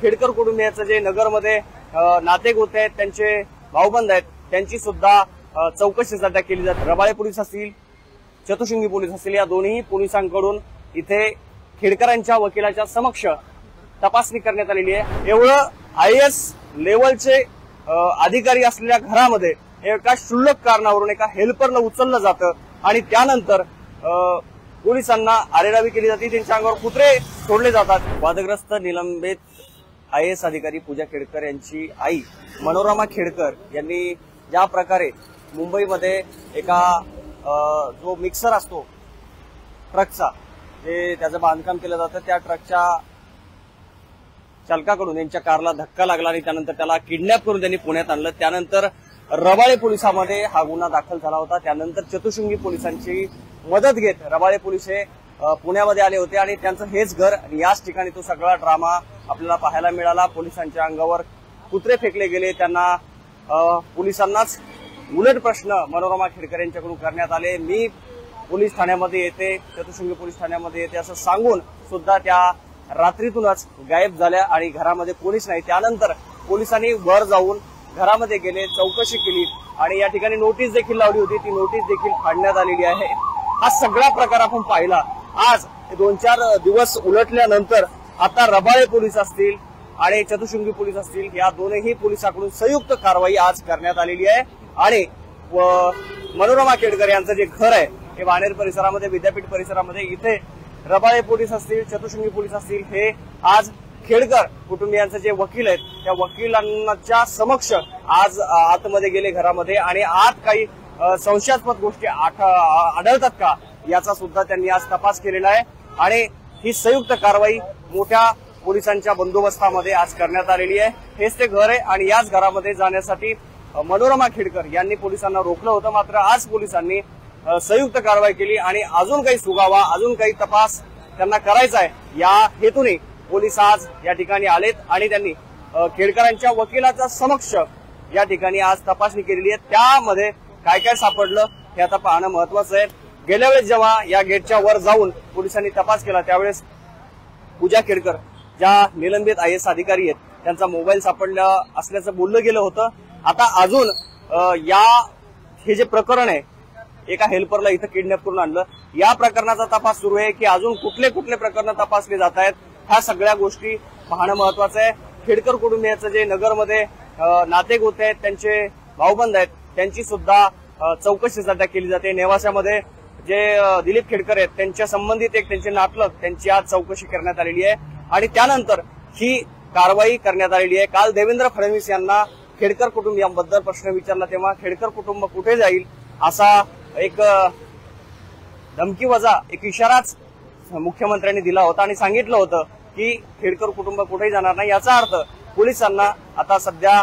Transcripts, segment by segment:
खेडकर कुटुंबियांचं जे नगरमध्ये नातेगोते आहेत, त्यांचे भाऊबंद आहेत, त्यांची सुद्धा चौकशी सध्या केली जाते। रबाळे पोलीस असतील, चतुशिंगी पोलीस असतील, या दोन्ही पोलिसांकडून इथे खेडकरांच्या वकिलाच्या समक्ष तपासणी करण्यात आलेली आहे। एवढं IAS लेवलचे अधिकारी असलेल्या घरामध्ये एका क्षुल्लक कारणावरून एका हेल्परला उचललं जातं आणि त्यानंतर पोलिसांना आरेरावी केली जाते, त्यांच्या अंगावर कुत्रे सोडले जातात। वादग्रस्त निलंबित IAS अधिकारी पूजा खेडकर यांची आई मनोरमा खेडकर यांनी ज्या प्रकारे मुंबईमध्ये एका जो मिक्सर असतो ट्रकचा, जे त्याचं बांधकाम केलं जातं, त्या ट्रकच्या चालकाकडून यांच्या कारला धक्का लागला आणि त्यानंतर त्याला किडनॅप करून त्यांनी पुण्यात आणलं। त्यानंतर रबाळे पोलिसांमध्ये हा गुन्हा दाखल झाला होता। त्यानंतर चतुशिंगी पोलिसांची मदत घेत रबाळे पोलीस हे पुण्यामध्ये आले होते आणि त्यांचं हेच घर आणि याच ठिकाणी तो सगळा ड्रामा आपल्याला पाहायला मिळाला। पोलिसांच्या अंगावर कुत्रे फेकले गेले, त्यांना पोलिसांनाच उलट प्रश्न मनोरमा खेडकर यांच्याकडून करण्यात आले। मी पोलीस ठाण्यामध्ये येते, चतुशिंगी पोलीस ठाण्यामध्ये येते असं सांगून सुद्धा त्या रात्रीतूनच गायब झाल्या आणि घरामध्ये पोलीस नाही। त्यानंतर पोलिसांनी वर जाऊन घरामध्ये गेले, चौकशी केली आणि या ठिकाणी नोटीस देखील लावली होती, ती नोटीस देखील फाडण्यात आलेली आहे। हा सगळा प्रकार आपण पाहिला। आज 2-4 दिवस उलटल्यानंतर आता रबाळे पोलीस असतील आणि चतुशिंगी पोलीस असतील, या दोन्ही पोलिसांकडून संयुक्त कारवाई आज करण्यात आलेली आहे आणि मनोरमा खेडकर यांचं जे घर आहे हे वाणेर परिसरामध्ये, विद्यापीठ परिसरामध्ये, इथे रबाळे पोलीस असतील, चतुशिंगी पोलीस असतील, हे आज खेडकर कुटुंबियांचे जे वकील आहेत त्या वकिलांच्या समक्ष आज आतमध्ये गेले घरामध्ये आणि आत काही संशयास्पद गोष्टी आढळतात का याचा सुद्धा त्यांनी आज तपास केलेला आहे आणि ही संयुक्त कारवाई मोठ्या पोलिसांच्या बंदोबस्तामध्ये आज करण्यात आलेली आहे। हेच ते घर आहे आणि याच घरामध्ये जाण्यासाठी मनोरमा खेडकर यांनी पोलिसांना रोखलं होतं, मात्र आज पोलिसांनी संयुक्त कारवाई केली आणि अजून काही सुगावा, अजून काही तपास त्यांना करायचा आहे, या हेतूने पोलीस आज या ठिकाणी आलेत आणि त्यांनी खेडकरांच्या वकिलाच्या समक्ष या ठिकाणी आज तपासणी केलेली आहे। त्यामध्ये काय काय सापडलं हे आता पाहणं महत्वाचं आहे। गेल्या वेळेस जेव्हा या गेटच्या वर जाऊन पोलिसांनी तपास केला त्यावेळेस पूजा खेडकर ज्या निलंबित IAS अधिकारी आहेत त्यांचा मोबाईल सापडला असल्याचं बोललं गेलं होतं। आता अजून हे जे प्रकरण आहे, एका हेल्परला इथं किडनॅप करून आणलं, या प्रकरणाचा तपास सुरू आहे की अजून कुठले कुठले प्रकरण तपासले जात आहेत, ह्या सगळ्या गोष्टी पाहणं महत्वाचं आहे। खेडकर कुटुंबियांचं जे नगरमध्ये नातेगोते आहेत, त्यांचे भाऊबंद आहेत, त्यांची सुद्धा चौकशी सध्या केली जाते। नेवासामध्ये जे दिलीप खेडकर आहेत त्यांच्या संबंधित एक त्यांचे नातलग, त्यांची आज चौकशी करण्यात आलेली आहे आणि त्यानंतर ही कारवाई करण्यात आलेली आहे। काल देवेंद्र फडणवीस यांना खेडकर कुटुंबियांबद्दल प्रश्न विचारला तेव्हा खेडकर कुटुंब कुठे जाईल असा एक धमकीवजा एक इशाराच मुख्यमंत्र्यांनी दिला होता आणि सांगितलं होतं की खेडकर कुटुंब कुठेही जाणार नाही। याचा अर्थ पोलिसांना आता सध्या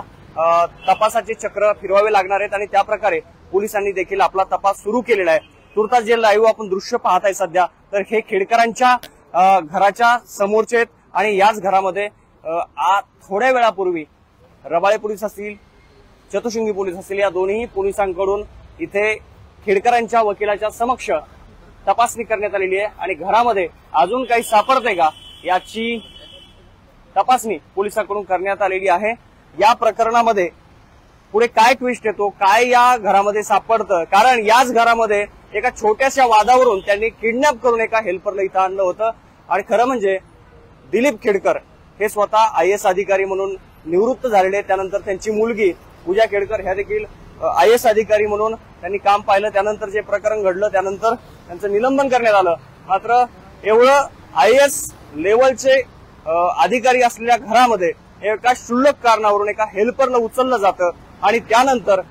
तपासाचे चक्र फिरवावे लागणार आहेत आणि त्या प्रकारे पोलिसांनी देखील आपला तपास सुरू केलेला आहे। तुर्तास जे लाईव्ह आपण दृश्य पाहत आहे सध्या, तर हे खेडकरांच्या घराच्या समोरचे आहेत आणि याच घरामध्ये थोड्या वेळापूर्वी रबाळे पोलीस असतील, चतुशिंगी पोलीस असतील, या दोन्ही पोलिसांकडून इथे खेडकरांच्या वकिलाच्या समक्ष तपासणी करण्यात आलेली आहे आणि घरामध्ये अजून काही सापडते का याची तपासणी पोलिसांकडून करण्यात आलेली आहे। या प्रकरणामध्ये पुढे काय ट्विस्ट येतो, काय या घरामध्ये सापडतं, कारण याच घरामध्ये एका छोट्याशा वादावरून त्यांनी किडनॅप करून एका हेल्परला इथं आणलं होतं आणि खरं म्हणजे दिलीप खेडकर हे स्वतः IAS अधिकारी म्हणून निवृत्त झालेले, त्यानंतर त्यांची मुलगी पूजा खेडकर ह्या देखील IAS अधिकारी म्हणून त्यांनी काम पाहिलं। त्यानंतर जे प्रकरण घडलं त्यानंतर त्यांचं निलंबन करण्यात आलं, मात्र एवढं IAS लेवलचे अधिकारी असलेल्या घरामध्ये एका क्षुल्लक कारणावरून एका हेल्परला उचललं जातं आणि त्यानंतर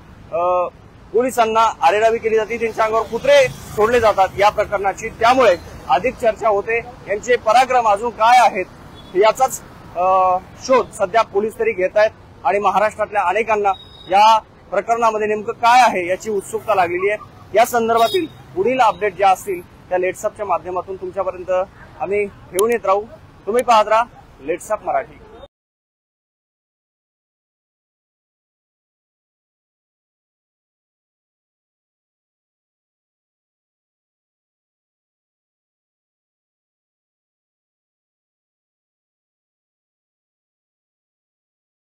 पोलिसांना आरेरावी केली जाते, त्यांच्या अंगावर कुत्रे सोडले जातात या प्रकरणाची। त्यामुळे अधिक चर्चा होते, यांचे पराक्रम अजून काय आहेत याचाच शोध सध्या पोलीस तरी घेत आहेत आणि महाराष्ट्रातल्या अनेकांना या प्रकरणामध्ये नेमकं काय आहे याची उत्सुकता लागलेली आहे। या संदर्भातील पुढील अपडेट ज्या असतील त्या लेट्सअपच्या माध्यमातून तुमच्यापर्यंत आम्ही घेऊन येत राहू। तुम्ही पाहत राहा लेट्सअप मराठी।